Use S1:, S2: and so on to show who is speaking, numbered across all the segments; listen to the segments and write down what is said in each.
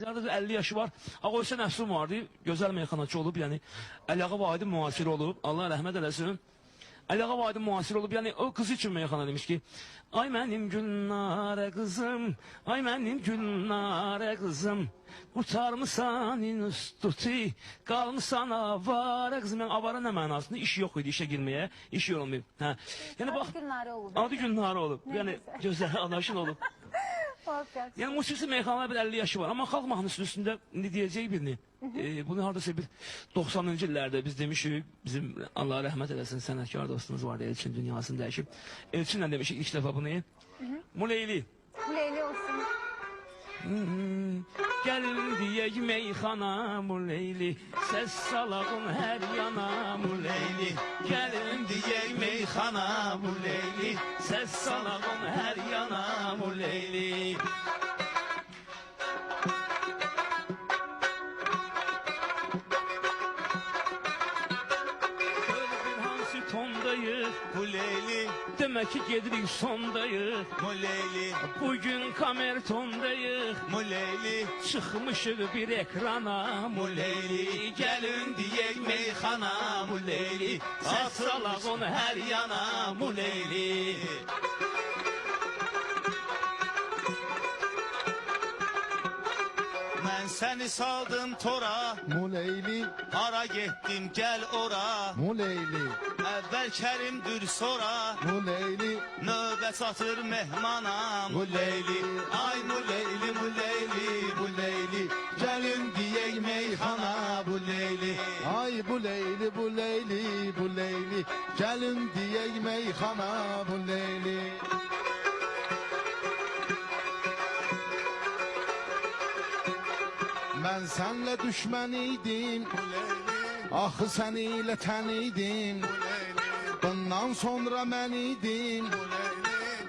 S1: Yarada 50 yaşı var. Ağoysa Nəfsum vardı. Gözəl meyxanaçı olub. Yəni Əliağa Vahidin müasiri olub. Allah rəhmət eləsin. Əliağa Vahidin müasiri olub. Yəni o qızı üçün meyxana demiş ki: "Ay mənim Gülnarə qızım, ay mənim Gülnarə qızım, qurtarmısan institutu, qalmısan avara qızım." Yəni avara nə mənasında? İş yox idi, işə girməyə, iş yorulmayıb. Hə. Yəni bax, adı Gülnarə olub. Yəni gözəl anaşın olub. Yani musiqisi meyxanalar bir 50 yaşı var. Ama xalq mahnısının üstünde ne diyeceği birini. Bunu hardasa bir 90-cı illərdə biz demişik. Bizim Allah rəhmət eləsin sənətkar dostumuz vardı Elçin dünyasını dəyişib. Elçinlə demişik ilk defa bunu. Muleyli.
S2: Muleyli olsun.
S1: Gəlin deyək meyxana Muleyli, səs salağın hər yana Muleyli. Gəlin deyək meyxana Muleyli, səs salağın hər yana Muleyli. Tondayıq
S3: Muleyli,
S1: demək ki gedirik sondayıq
S3: Muleyli,
S1: bugün kamertondayıq
S3: Muleyli,
S1: çıxmışıq bir ekrana
S3: Muleyli, gəlin deyək meyxana Muleyli,
S1: səs salağın hər yana Muleyli.
S3: Mən səni saldım tora,
S4: Muleyli,
S3: hara getdim gəl ora.
S4: Muleyli,
S3: Əvvəl Kərimdir sonra,
S4: Muleyli,
S3: növbə çatır mehmana Muleyli. Ay Muleyli, Muleyli, Muleyli, gəlin deyək meyxana Muleyli.
S4: ay bu Leyli, bu Leyli, bu Leyli, gelin diyek meyxana bu Leyli. Ben senle düşman idim, ahı seniyle teniydim. Bundan sonra ben idim,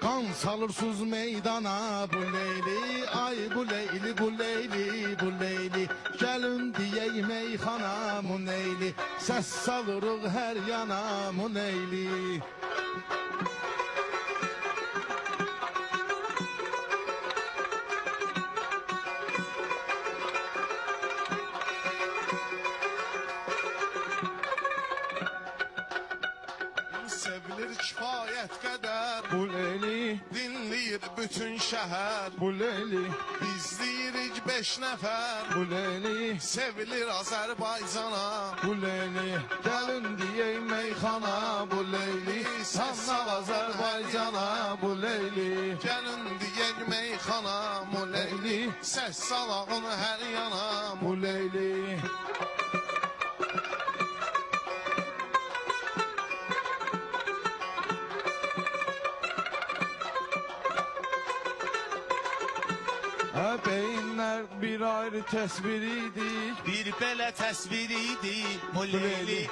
S4: kan salırsız meydana bu Leyli. Ay bu Leyli, bu Leyli, bu Leyli, gelin diyek meyxana bu Leyli. Ses salırıq her yana bu Leyli.
S5: Sevilir kifayət qədər,
S4: Bu Leyli,
S5: dinləyir bütün şəhər.
S4: bu Leyli,
S5: İzləyirik 5 nəfər,
S4: bu Leyli,
S5: sevilir Azərbaycana.
S4: bu Leyli, gelin diyek meyxana bu Leyli. Sanna Azerbaycana bu Leyli.
S5: Gəlin deyək meyxana Muleyli, səs salağın hər yana
S4: Bu Leyli, beyinler bir ayrı tesbiriydi.
S3: Bir belə təsvir idi Muleyli,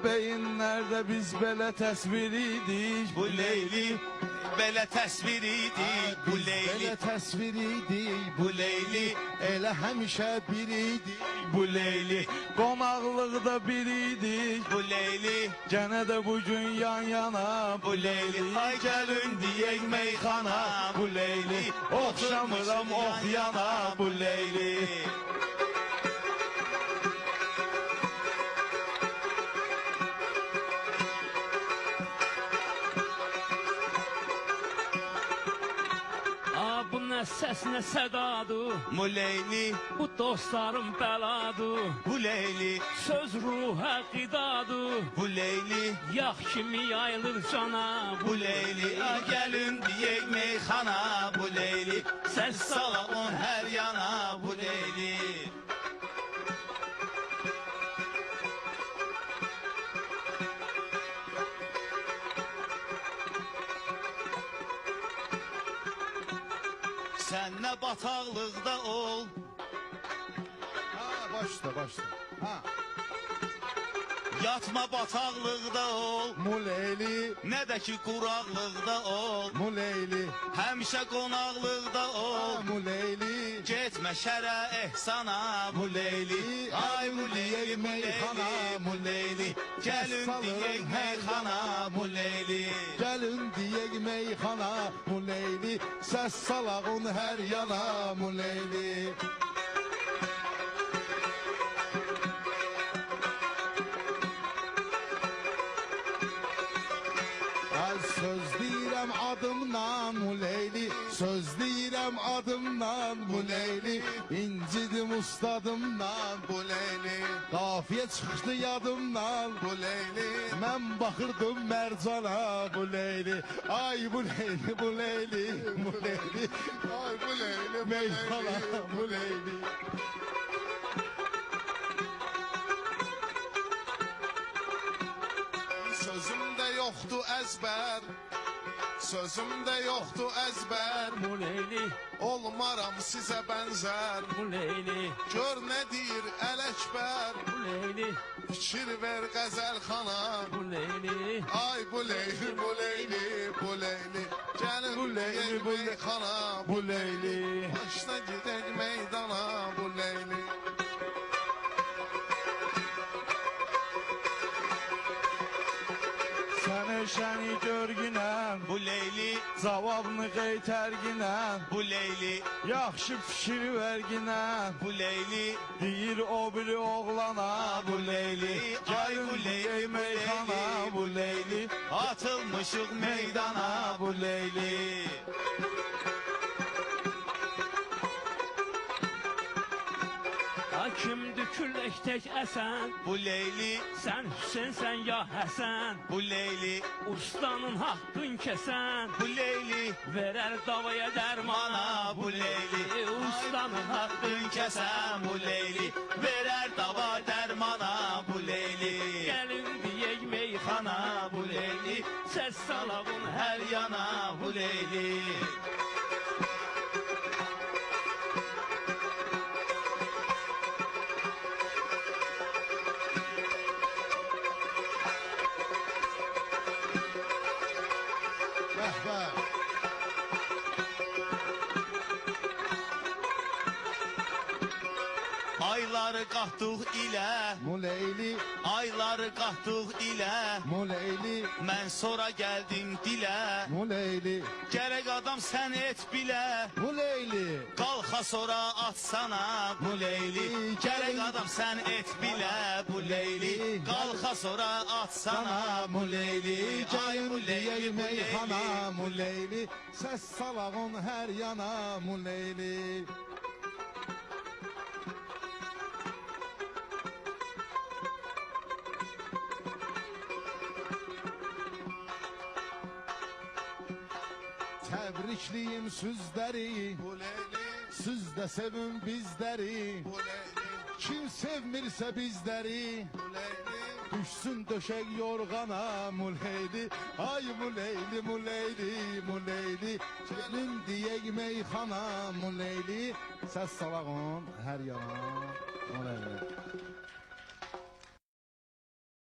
S4: Beyinlerde biz böyle tesbiriydik.
S3: Muleyli, belə təsvir idi Muleyli,
S4: Böyle tesbiriydik.
S3: Muleyli,
S4: Elə həmişə biriydik.
S3: Muleyli,
S4: Qonaqlıqda biriydik.
S3: Muleyli,
S4: Gene de bugün yan yana.
S3: Muleyli. Ay gəlin deyək meyxana
S4: Muleyli, oxşamıram oxyana
S3: Muleyli.
S1: Bu nə səs nə sədadır,
S3: Muleyli,
S1: bu dostlarım bəladır.
S3: Muleyli,
S1: Söz ruha qidadır,
S3: Muleyli,
S1: yağ kimi yayılır cana.
S3: Muleyli. Ay gəlin deyək meyxana Muleyli, səs salağın hər yana Muleyli. Sən nə bataqlıqda ol,
S4: Ha, başla başla. Ha.
S3: Yatma bataqlıqda ol,
S4: mu Leyli,
S3: nə də ki quraqlıqda ol.
S4: mu Leyli,
S3: Həmişə qonaqlıqda ol,
S4: mu Leyli.
S3: getmə şərə ehsana bu Leyli. Ay bu Leyli, meyxana bu Leyli. Gəlin deyək meyxana bu Leyli.
S4: Gəlin deyək meyxana mu Leyli, səs salağın hər yana mu Leyli. Ay söz deyirəm adımdan mu Leyli, söz deyirəm adımdan bu Leyli, incidim ustadımdan
S5: Bu Leyli,
S4: qafiyə çıxdı yadımdan
S5: bu Leyli,
S4: mən baxırdım Mərcana bu Leyli, ay bu Leyli, bu Leyli, bu Leyli,
S5: ay bu Leyli, bu
S4: meyxana
S5: Leyli.
S4: bu Leyli.
S5: Sözümdə yoxdur əzbər, sözümdə yoxdur əzbər.
S1: Bu Leyli,
S5: Olmaram sizə bənzər.
S1: bu Leyli,
S5: Gör nə deyir Ələkbər,
S1: bu Leyli,
S5: fikir ver qəzəl xana.
S1: bu Leyli.
S5: Ay bu Leyli, bu Leyli, bu Leyli. Gəlin
S4: Bu Leyli,
S5: deyək
S4: bu Leyli.
S5: meyxana,
S4: Bu Leyli.
S5: başda gedək meydana bu Leyli.
S4: Səni şəni görgünəm,
S3: Bu Leyli,
S4: cavabını qeytərginəm,
S3: bu Leyli,
S4: yaxşı fikir verginəm.
S3: bu Leyli.
S4: Deyir o biri oğlana
S3: Bu Leyli, ay bu Leyli,
S4: meyxana bu Leyli,
S3: atılmışıq meydana bu Leyli.
S1: Kimdir küllək tək əsən?
S3: Bu Leyli,
S1: Sən Hüseynsən ya Həsən?
S3: bu Leyli,
S1: Ustanın haqqın kəsən?
S3: bu Leyli.
S1: Verər davaya dərmana
S3: Mana bu Leyli,
S1: Ustanın
S3: haqqın kəsən bu Leyli. Verər dava dərmana bu Leyli.
S1: Gəlin deyək meyxana bu Leyli, səs salağın hər
S3: Hər yana bu Leyli.
S4: bəh bəh.
S3: Ayları qaxdıq ilə,
S4: Mu Leyli,
S3: ayları qaxdıq ilə.
S4: mu Leyli,
S3: Mən sonra gəldim dilə.
S4: mu Leyli,
S3: Gərək adam sən et bilə.
S4: mu Leyli.
S3: Qalxa sonra atsana bu Leyli. Gərək adam sən et bilə bu Leyli. Qalxa sonra atsana bu Leyli. Ay bu Leyli, bu
S4: meyxana
S3: Leyli.
S4: mu Leyli, səs salağın hər yana mu Leyli. Təbrikliyim süzləri,
S5: Bu Leyli,
S4: siz də sevin bizləri.
S5: bu Leyli,
S4: Kim sevmirsə bizləri,
S5: bu Leyli.
S4: düşsün döşək yorğana mu Leyli. Ay mu Leyli, mu Leyli, mu Leyli. Gəlin deyək meyxana mu Leyli. Səs salağın hər yana mu Leyli.